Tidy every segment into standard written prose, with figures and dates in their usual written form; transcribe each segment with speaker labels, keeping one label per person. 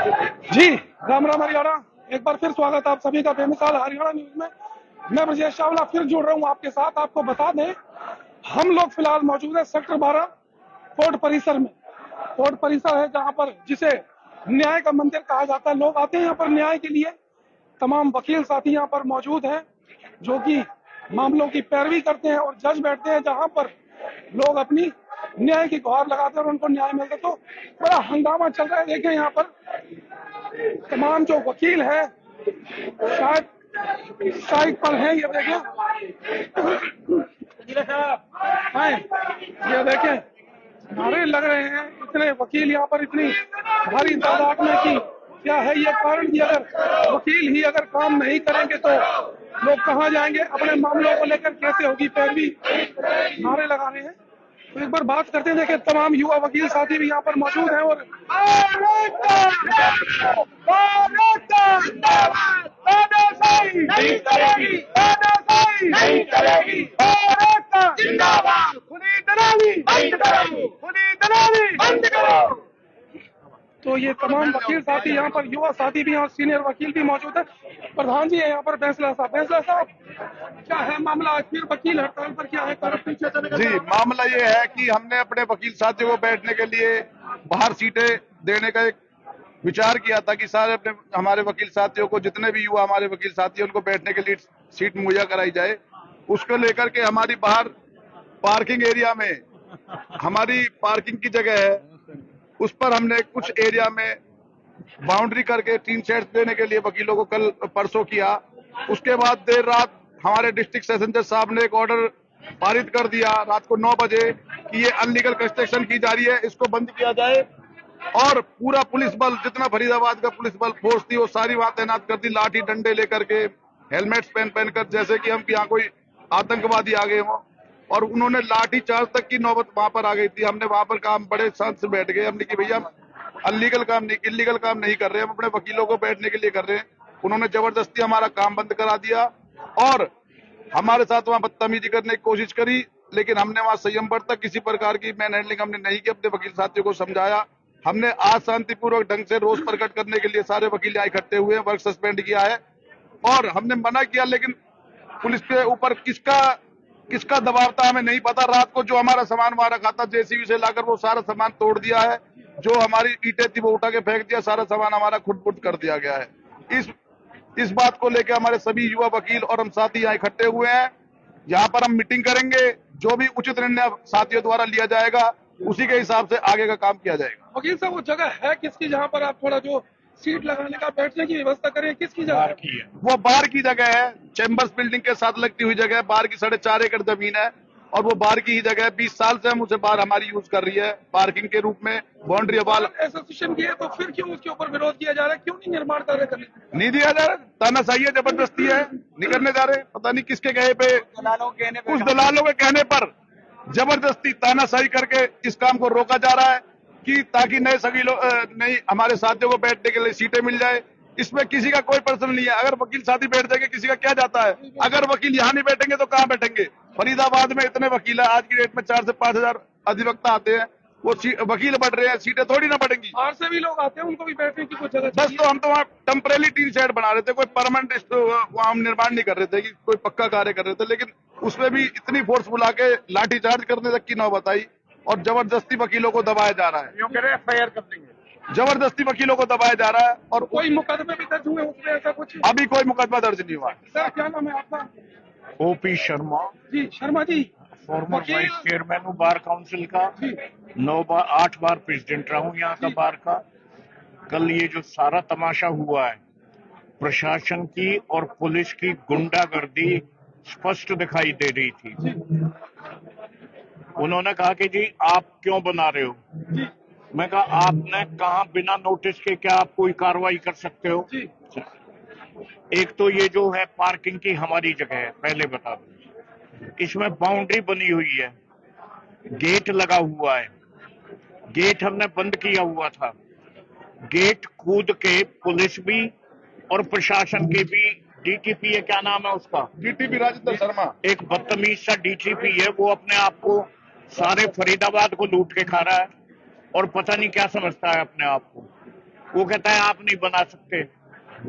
Speaker 1: जी, राम राम हरियाणा। एक बार फिर स्वागत आप सभी का बेमिसाल हरियाणा न्यूज में। मैं ब्रजेश चावला फिर जुड़ रहा हूं आपके साथ। आपको बता दें, हम लोग फिलहाल मौजूद है सेक्टर 12 कोर्ट परिसर में। कोर्ट परिसर है जहां पर जिसे न्याय का मंदिर कहा जाता है। लोग आते हैं यहाँ पर न्याय के लिए। तमाम वकील साथी यहाँ पर मौजूद हैं जो कि मामलों की पैरवी करते हैं और जज बैठते हैं जहां पर लोग अपनी न्याय की गुहार लगाते हैं और उनको न्याय मिलता है। तो बड़ा हंगामा चल रहा है। देखें यहाँ पर तमाम जो वकील हैं शायद साइड पर हैं। ये देखें, ये देखें नारे लग रहे हैं। इतने वकील यहाँ पर इतनी भारी तादाद में कि क्या है ये कारण कि अगर वकील ही अगर काम नहीं करेंगे तो लोग कहाँ जाएंगे, अपने मामलों को लेकर कैसे होगी पैरवी। नारे लगा रहे हैं। तो एक बार बात करते हैं। देखिए तमाम युवा वकील साथी भी यहाँ पर मौजूद हैं और नहीं चलेगी, नहीं चलेगी, जिंदाबाद, खुली दलाली बंद करो, खुली दलाली बंद करो। तो ये तमाम वकील साथी यहाँ पर, युवा साथी भी और सीनियर वकील भी मौजूद है। प्रधान जी है यहाँ पर बैंसला साहब। बैंसला साहब, क्या है मामला? फिर वकील हड़ताल पर क्या है कारण? पीछे चले गए।
Speaker 2: जी, मामला ये है कि हमने अपने वकील साथियों को बैठने के लिए बाहर सीटें देने का एक विचार किया था कि सारे अपने हमारे वकील साथियों को, जितने भी युवा हमारे वकील साथी हैं, उनको बैठने के लिए सीट मुहैया कराई जाए। उसको लेकर के हमारी बाहर पार्किंग एरिया में हमारी पार्किंग की जगह है, उस पर हमने कुछ एरिया में बाउंड्री करके 3 शेड्स देने के लिए वकीलों को कल परसों किया। उसके बाद देर रात हमारे डिस्ट्रिक्ट सेशन जज साहब ने एक ऑर्डर पारित कर दिया रात को 9 बजे कि ये अनलीगल कंस्ट्रक्शन की जा रही है, इसको बंद किया जाए। और पूरा पुलिस बल, जितना फरीदाबाद का पुलिस बल फोर्स थी, वो सारी वहां तैनात कर दी, लाठी डंडे लेकर के, हेलमेट्स पहनकर, जैसे कि हम यहाँ कोई आतंकवादी आ गए हों। और उन्होंने लाठी चार्ज तक की नौबत वहां पर आ गई थी। हमने वहां पर काम बड़े शांत से बैठ गए। हमने कि भैया अनलीगल काम नहीं, इलीगल काम नहीं कर रहे, हम अपने वकीलों को बैठने के लिए कर रहे हैं। उन्होंने जबरदस्ती हमारा काम बंद करा दिया और हमारे साथ वहां बदतमीजी करने की कोशिश करी, लेकिन हमने वहां संयम बरता। किसी प्रकार की मैन हैंडलिंग हमने नहीं की। अपने वकील साथियों को समझाया। हमने आज शांतिपूर्वक ढंग से रोष प्रकट करने के लिए सारे वकील यहाँ इकट्ठे हुए हैं। वर्क सस्पेंड किया है और हमने मना किया, लेकिन पुलिस के ऊपर किसका दबाव था हमें नहीं पता। रात को जो हमारा सामान वहां रखा था, जेसीबी से लाकर वो सारा सामान तोड़ दिया है। जो हमारी ईंटें थी वो उठा के फेंक दिया। सारा सामान हमारा खुट-बुट कर दिया गया है। इस बात को लेकर हमारे सभी युवा वकील और हम साथी यहाँ इकट्ठे हुए हैं। यहाँ पर हम मीटिंग करेंगे। जो भी उचित निर्णय साथियों द्वारा लिया जाएगा, उसी के हिसाब से आगे का काम किया जाएगा।
Speaker 1: वकील साहब, वो जगह है किसकी जहाँ पर आप थोड़ा जो सीट लगाने का, बैठने की व्यवस्था करें? किसकी जगह की है?
Speaker 2: वो बार की जगह है, चैम्बर्स बिल्डिंग के साथ लगती हुई जगह है। बार की 4.5 एकड़ जमीन है और वो बार की ही जगह है। 20 साल से हम उसे बार हमारी यूज कर रही है पार्किंग के रूप में। बाउंड्री वाल
Speaker 1: एसोसिएशन की है तो फिर क्यों उसके ऊपर विरोध किया जा रहा है? क्यों नहीं निर्माण कार्य करने?
Speaker 2: नहीं दिया जा रहा, तानाशाही है, जबरदस्ती है, नहीं करने जा रहे। पता नहीं किसके कहे पे, कुछ दलालों के कहने पर जबरदस्ती तानाशाही करके इस काम को रोका जा रहा है कि ताकि नए सभी लोग नई हमारे साथियों को बैठने के लिए सीटें मिल जाए। इसमें किसी का कोई प्रश्न नहीं है। अगर वकील साथी बैठ जाएंगे, किसी का क्या जाता है? अगर वकील यहाँ नहीं बैठेंगे तो कहाँ बैठेंगे? फरीदाबाद में इतने वकील है, आज की डेट में 4 से 5 हजार अधिवक्ता आते हैं। वो वकील बढ़ रहे हैं, सीटें थोड़ी ना बढ़ेंगी।
Speaker 1: बाहर से भी लोग आते हैं, उनको भी बैठने की कुछ जगह
Speaker 2: बस तो हम तो वहाँ टेम्परेरी 3 शेड बना रहे थे, कोई परमानेंट वहाँ हम निर्माण नहीं कर रहे थे कि कोई पक्का कार्य कर रहे थे। लेकिन उसमें भी इतनी फोर्स बुला के लाठीचार्ज करने तक की नौबत आई और जबरदस्ती वकीलों को दबाया जा रहा है।
Speaker 1: यूँ कह रहे हैं एफआईआर कर देंगे।
Speaker 2: जबरदस्ती वकीलों को दबाया जा रहा है। और
Speaker 1: कोई मुकदमे भी दर्ज हुए उसमें? ऐसा कुछ
Speaker 2: अभी कोई मुकदमा दर्ज नहीं हुआ।
Speaker 1: सर, क्या नाम है आपका?
Speaker 3: OP Sharma
Speaker 1: ji Sharma ji,
Speaker 3: farmer vice chairman हूँ बार काउंसिल का। 8 बार प्रेसिडेंट रहा हूँ यहाँ का बार का। कल ये जो सारा तमाशा हुआ है, प्रशासन की और पुलिस की गुंडागर्दी स्पष्ट दिखाई दे रही थी। उन्होंने कहा कि जी आप क्यों बना रहे हो? मैं कहा आपने कहा बिना नोटिस के क्या आप कोई कार्रवाई कर सकते हो? एक तो ये जो है पार्किंग की हमारी जगह है, पहले बता दो। इसमें बाउंड्री बनी हुई है, गेट लगा हुआ है, गेट हमने बंद किया हुआ था। गेट कूद के पुलिस भी और प्रशासन के भी, डीटीपी है, क्या नाम है उसका,
Speaker 2: डीटीपी राजेंद्र शर्मा,
Speaker 3: एक बदतमीज सा डीटीपी है, वो अपने आप को सारे फरीदाबाद को लूट के खा रहा है और पता नहीं क्या समझता है अपने आप को। वो कहता है आप नहीं बना सकते।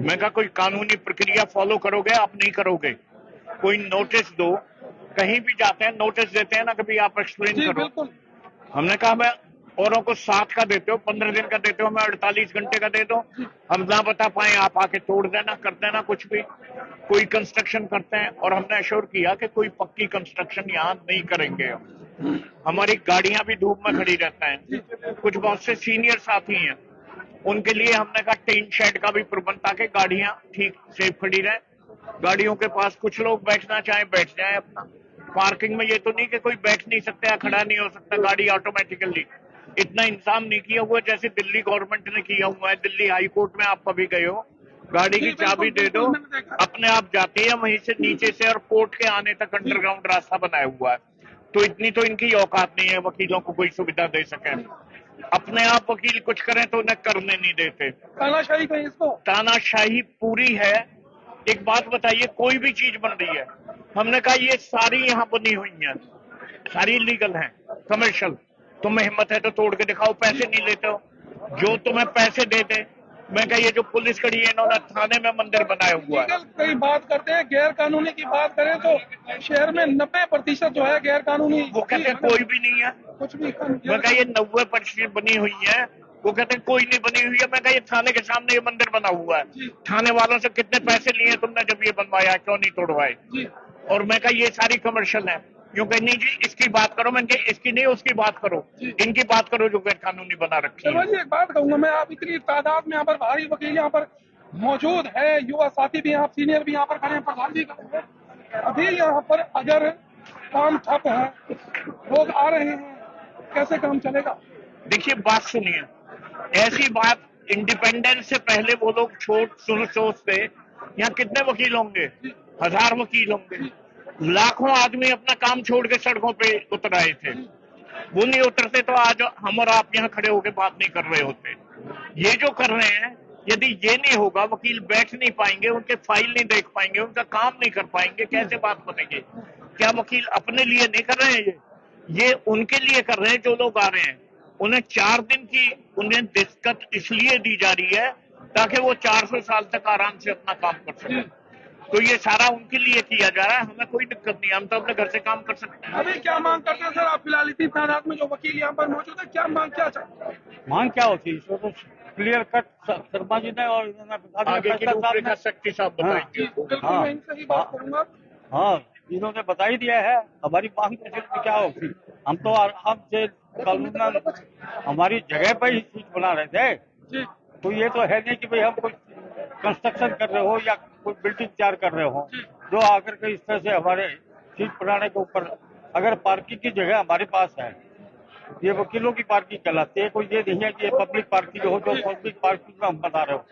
Speaker 3: मैं कहा कोई कानूनी प्रक्रिया फॉलो करोगे, आप नहीं करोगे। कोई नोटिस दो, कहीं भी जाते हैं नोटिस देते हैं ना, कभी आप एक्सप्लेन
Speaker 1: जी
Speaker 3: करो।
Speaker 1: बिल्कुल।
Speaker 3: हमने कहा मैं औरों को 7 का देते हो, 15 दिन का देते हो, मैं 48 घंटे का दे दो, हम ना बता पाए आप आके तोड़ देना, कर देना कुछ भी। कोई कंस्ट्रक्शन करते हैं और हमने अश्योर किया कि कोई पक्की कंस्ट्रक्शन यहाँ नहीं करेंगे। हमारी गाड़ियां भी धूप में खड़ी रहता है। कुछ बहुत से सीनियर साथी हैं, उनके लिए हमने कहा टीन शेड का भी प्रबंध, ताकि गाड़ियां ठीक सेफ खड़ी रहे। गाड़ियों के पास कुछ लोग बैठना चाहे बैठ जाए अपना। पार्किंग में ये तो नहीं कि कोई बैठ नहीं सकता या खड़ा नहीं हो सकता, गाड़ी ऑटोमेटिकली। इतना इंतजाम नहीं किया हुआ जैसे दिल्ली गवर्नमेंट ने किया हुआ है। दिल्ली हाई कोर्ट में आप कभी गए हो, गाड़ी की चाबी दे दो, अपने आप जाती है वहीं से नीचे से, और कोर्ट के आने तक अंडरग्राउंड रास्ता बनाया हुआ है। तो इतनी तो इनकी औकात नहीं है वकीलों को कोई सुविधा दे सके। अपने आप वकील कुछ करें तो उन्हें करने नहीं देते।
Speaker 1: तानाशाही कहें इसको।
Speaker 3: तानाशाही पूरी है। एक बात बताइए, कोई भी चीज बन रही है, हमने कहा ये सारी यहाँ बनी हुई है, सारी लीगल है, कमर्शियल। तुम्हें हिम्मत है तो तोड़ के दिखाओ, पैसे नहीं लेते हो, जो तुम्हें पैसे दे दे। मैं कहा ये जो पुलिस खड़ी है, इन्होंने थाने में मंदिर बनाया हुआ है।
Speaker 1: लीगल की बात करते हैं, गैर कानूनी की बात करें तो शहर में 90% जो है गैर कानूनी।
Speaker 3: वो कहते हैं कोई भी नहीं है।
Speaker 1: कुछ भी।
Speaker 3: मैं कहा ये 90% बनी हुई है। वो कहते हैं कोई नहीं बनी हुई है। मैं कहा ये थाने के सामने ये मंदिर बना हुआ है, थाने वालों से कितने पैसे लिए तुमने जब ये बनवाया, क्यों नहीं तोड़वाए? और मैं कहा ये सारी कमर्शियल है। यूं कह नहीं जी इसकी बात करो, मैंने कहा इसकी नहीं उसकी बात करो, इनकी बात करो जो गैर कानूनी बना रखी है।
Speaker 1: चलो जी, एक बात कहूंगा मैं, आप इतनी तादाद में यहाँ पर भारी वकील यहाँ पर मौजूद है, युवा साथी भी यहाँ, सीनियर भी यहाँ पर खड़े हैं, प्रधान जी खड़े हैं। अभी यहाँ पर अगर काम ठप है, लोग आ रहे हैं, कैसे काम चलेगा?
Speaker 3: देखिए बात सुनिए, ऐसी बात इंडिपेंडेंस से पहले वो लोग सोचते यहाँ कितने वकील होंगे, 1000 वकील होंगे, लाखों आदमी अपना काम छोड़ के सड़कों पे उतर आए थे। वो नहीं उतरते तो आज हम और आप यहाँ खड़े होकर बात नहीं कर रहे होते। ये जो कर रहे हैं, यदि ये नहीं होगा, वकील बैठ नहीं पाएंगे, उनके फाइल नहीं देख पाएंगे, उनका काम नहीं कर पाएंगे, कैसे बात बनेगी? क्या वकील अपने लिए नहीं कर रहे हैं? ये उनके लिए कर रहे हैं जो लोग आ रहे हैं। उन्हें 4 दिन की उन्हें दिक्कत इसलिए दी जा रही है ताकि वो 400 साल तक आराम से अपना काम कर सके। तो ये सारा उनके लिए किया जा रहा है, हमें कोई दिक्कत नहीं, हम तो अपने घर से काम कर सकते हैं।
Speaker 1: अभी क्या मांग करते हैं सर आप? फिलहाल इतनी तादाद में जो वकील यहाँ पर मौजूद है, क्या मांग क्या चाहते हैं?
Speaker 4: मांग क्या होती है? इसको तो क्लियर कट शर्मा जी ने और
Speaker 3: आगे की रूपरेखा सेक्रेटरी साहब बताएंगे।
Speaker 1: बिल्कुल, मैं इनसे ही बात करूंगा।
Speaker 4: हाँ, इन्होंने बता ही दिया है हमारी मांग क्या होगी। हम तो आराम से कानूनन हमारी जगह पर ही सीट बना रहे थे।
Speaker 1: जी
Speaker 4: तो ये तो है नहीं कि भाई हम कोई कंस्ट्रक्शन कर रहे हो या कोई बिल्डिंग तैयार कर रहे हो जो आकर के इस तरह से हमारे सीट बनाने के ऊपर। अगर पार्किंग की जगह हमारे पास है, ये वकीलों की पार्किंग कहलाती है, कोई ये नहीं है कि ये पब्लिक पार्किंग हो जो पब्लिक पार्किंग में हम बता रहे हो।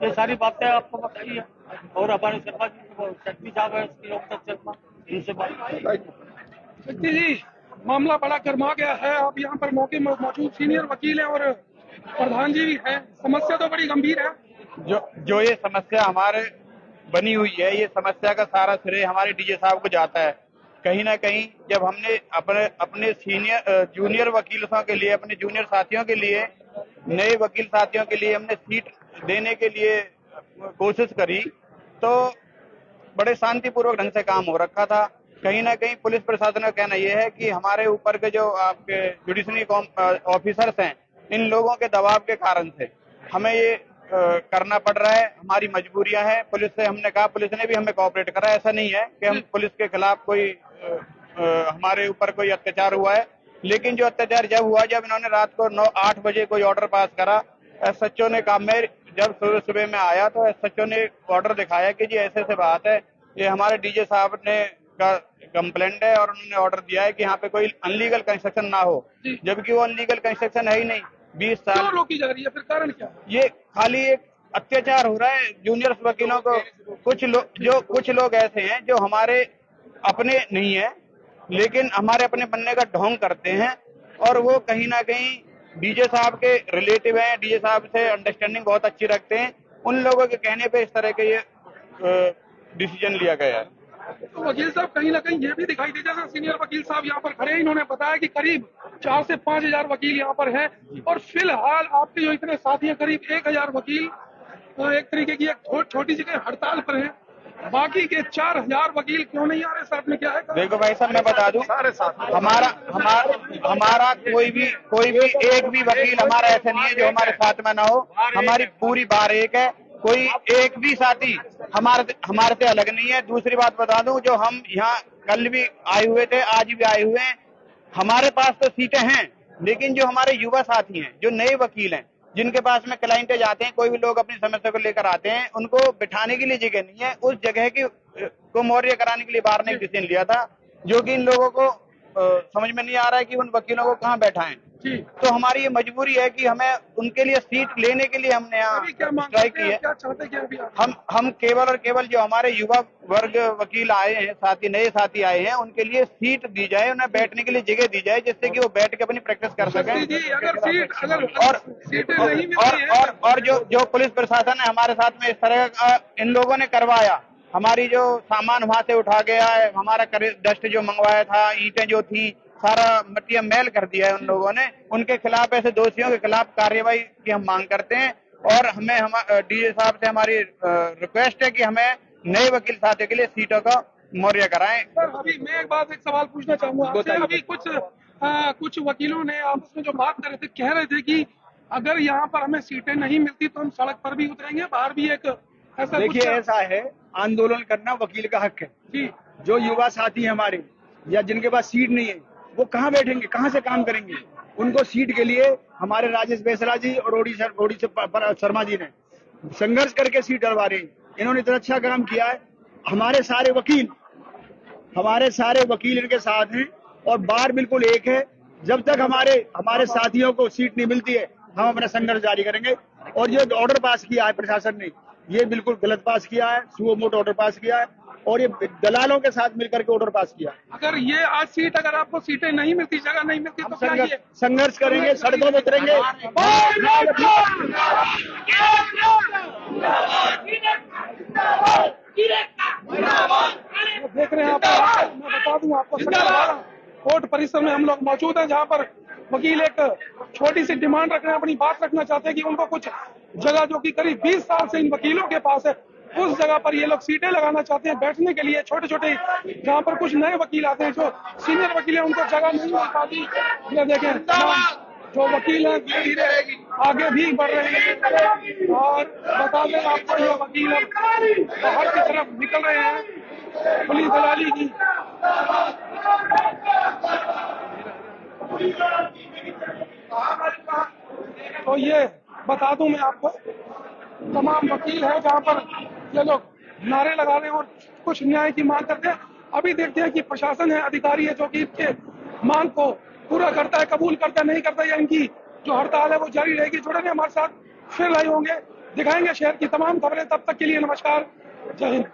Speaker 4: ये सारी बातें आपको बताइए। और हमारे शर्मा जी सेक्रेटरी साहब है शर्मा, इनसे बात।
Speaker 1: शक्ति जी, मामला बड़ा गर्मा गया है। आप यहाँ पर मौके में मौजूद सीनियर वकील हैं और प्रधान जी भी हैं। समस्या तो बड़ी गंभीर है।
Speaker 5: जो ये समस्या हमारे बनी हुई है, ये समस्या का सारा श्रेय हमारे डीजे साहब को जाता है। कहीं ना कहीं जब हमने अपने जूनियर वकीलों के लिए, अपने जूनियर साथियों के लिए, नए वकील साथियों के लिए हमने सीट देने के लिए कोशिश करी, तो बड़े शांतिपूर्वक ढंग से काम हो रखा था। कहीं ना कहीं पुलिस प्रशासन का कहना यह है कि हमारे ऊपर के जो आपके जुडिशरी ऑफिसर्स हैं, इन लोगों के दबाव के कारण से हमें ये करना पड़ रहा है। हमारी मजबूरियां हैं। पुलिस से हमने कहा, पुलिस ने भी हमें कोऑपरेट करा। ऐसा नहीं है कि हम पुलिस के खिलाफ कोई हमारे ऊपर कोई अत्याचार हुआ है, लेकिन जो अत्याचार जब हुआ, जब इन्होंने रात को 9-8 बजे कोई ऑर्डर पास करा, एसएचओ ने कहा, मैं जब सुबह में आया तो एसएचओ ने ऑर्डर दिखाया कि जी ऐसे ऐसे बात है, ये हमारे डीजे साहब ने का कंप्लेंट है और उन्होंने ऑर्डर दिया है कि यहाँ पे कोई अनलीगल कंस्ट्रक्शन ना हो, जबकि वो अनलीगल कंस्ट्रक्शन है ही नहीं। 20 साल
Speaker 1: क्यों रोकी जा रही है? फिर कारण क्या?
Speaker 5: ये खाली एक अत्याचार हो रहा है जूनियर वकीलों को। कुछ लोग ऐसे हैं जो हमारे अपने नहीं है, लेकिन हमारे अपने बनने का ढोंग करते हैं, और वो कहीं ना कहीं डीजे साहब के रिलेटिव हैं, डीजे साहब से अंडरस्टैंडिंग बहुत अच्छी रखते हैं। उन लोगों के कहने पे इस तरह के ये डिसीजन लिया गया है।
Speaker 1: तो वकील साहब कहीं ना कहीं ये भी दिखाई दे, जैसे सीनियर वकील साहब यहाँ पर खड़े हैं, इन्होंने बताया कि करीब 4 से 5 हजार वकील यहाँ पर हैं और फिलहाल आपके जो इतने साथी हैं करीब 1000 वकील एक तरीके की एक छोटी सी हड़ताल पर हैं। बाकी के 4000 वकील क्यों नहीं आ रहे साथ में, क्या है?
Speaker 5: देखो भाई साहब, मैं बता दूं, हमारा कोई भी एक भी वकील हमारा ऐसा नहीं है जो हमारे साथ में ना हो। हमारी पूरी बार एक है, कोई एक भी साथी हमारे से अलग नहीं है। दूसरी बात बता दूं, जो हम यहाँ कल भी आए हुए थे, आज भी आए हुए हैं, हमारे पास तो सीटें हैं, लेकिन जो हमारे युवा साथी हैं, जो नए वकील हैं, जिनके पास में क्लाइंटें जाते हैं, कोई भी लोग अपनी समस्या को लेकर आते हैं, उनको बिठाने के लिए जगह नहीं है। उस जगह को मौर्य कराने के लिए बार ने एक डिसीजन लिया था, जो कि इन लोगों को समझ में नहीं आ रहा है कि उन वकीलों को कहाँ बैठाएं। तो हमारी ये मजबूरी है कि हमें उनके लिए सीट लेने के लिए हमने यहाँ स्ट्राइक की है। हम केवल और केवल जो हमारे युवा वर्ग वकील आए हैं, साथी नए साथी आए हैं, उनके लिए सीट दी जाए, उन्हें बैठने के लिए जगह दी जाए, जिससे कि वो बैठ के अपनी प्रैक्टिस कर सकें। और जो पुलिस प्रशासन है हमारे साथ में इस तरह का इन लोगों ने करवाया, हमारी जो सामान वहां से उठा गया है, हमारा डस्ट जो मंगवाया था, ईंटें जो थी, सारा मटिया मैल कर दिया है उन लोगों ने। उनके खिलाफ, ऐसे दोषियों के खिलाफ कार्रवाई की हम मांग करते हैं। और हमें डीजे साहब से हमारी रिक्वेस्ट है कि हमें नए वकील साथियों के लिए सीटों का मौर्य कराएं।
Speaker 1: सर अभी मैं एक सवाल पूछना चाहूंगा आपसे। अभी कुछ वकीलों ने आपस में जो बात कर रहे थे, कह रहे थे कि अगर यहाँ पर हमें सीटें नहीं मिलती तो हम सड़क पर भी उतरेंगे, बाहर भी एक ऐसा।
Speaker 6: देखिए, ऐसा है, आंदोलन करना वकील का हक है जी। जो युवा साथी हैं हमारे, या जिनके पास सीट नहीं है, वो कहाँ बैठेंगे, कहाँ से काम करेंगे? उनको सीट के लिए हमारे राजेश बेसरा जी और ओडी शर्मा जी ने संघर्ष करके सीट डलवा रहे हैं। इन्होंने इतना अच्छा काम किया है। हमारे सारे वकील इनके साथ हैं और बार बिल्कुल एक है। जब तक हमारे साथियों को सीट नहीं मिलती है, हम अपना संघर्ष जारी करेंगे। और ये ऑर्डर पास किया है प्रशासन ने, ये बिल्कुल गलत पास किया है, सुओ मोटो ऑर्डर पास किया है और ये दलालों के साथ मिलकर के ऑर्डर पास किया।
Speaker 1: अगर ये आज अगर आपको सीटें नहीं मिलती, जगह नहीं मिलती, तो
Speaker 6: संघर्ष करेंगे, सड़कों में उतरेंगे।
Speaker 1: देख रहे हैं आप, मैं बता दूं आपको, कोर्ट परिसर में हम लोग मौजूद हैं, जहां पर वकील एक छोटी सी डिमांड रख रहे हैं, अपनी बात रखना चाहते हैं कि उनको कुछ जगह जो कि करीब 20 साल से इन वकीलों के पास है, उस जगह पर ये लोग सीटें लगाना चाहते हैं बैठने के लिए। छोटे छोटे जहाँ पर कुछ नए वकील आते हैं, जो सीनियर वकील हैं, उनको जगह नहीं मिल पाती। ये देखें, जो वकील हैं धीरे धीरे आगे भी बढ़ रहे हैं। और बता दें आपको, ये वकील अब बाहर की तरफ निकल रहे हैं पुलिस दलाली की। तो ये बता दूं मैं आपको, तमाम वकील है जहां पर ये लोग नारे लगा रहे हैं और कुछ न्याय की मांग करते हैं। अभी देखते हैं कि प्रशासन है, अधिकारी है, जो कि इनके मांग को पूरा करता है, कबूल करता है, नहीं करता, या इनकी जो हड़ताल है वो जारी रहेगी। जुड़े रहिए हमारे साथ, फिर लाइव होंगे, दिखाएंगे शहर की तमाम खबरें। तब तक के लिए नमस्कार, जय हिंद।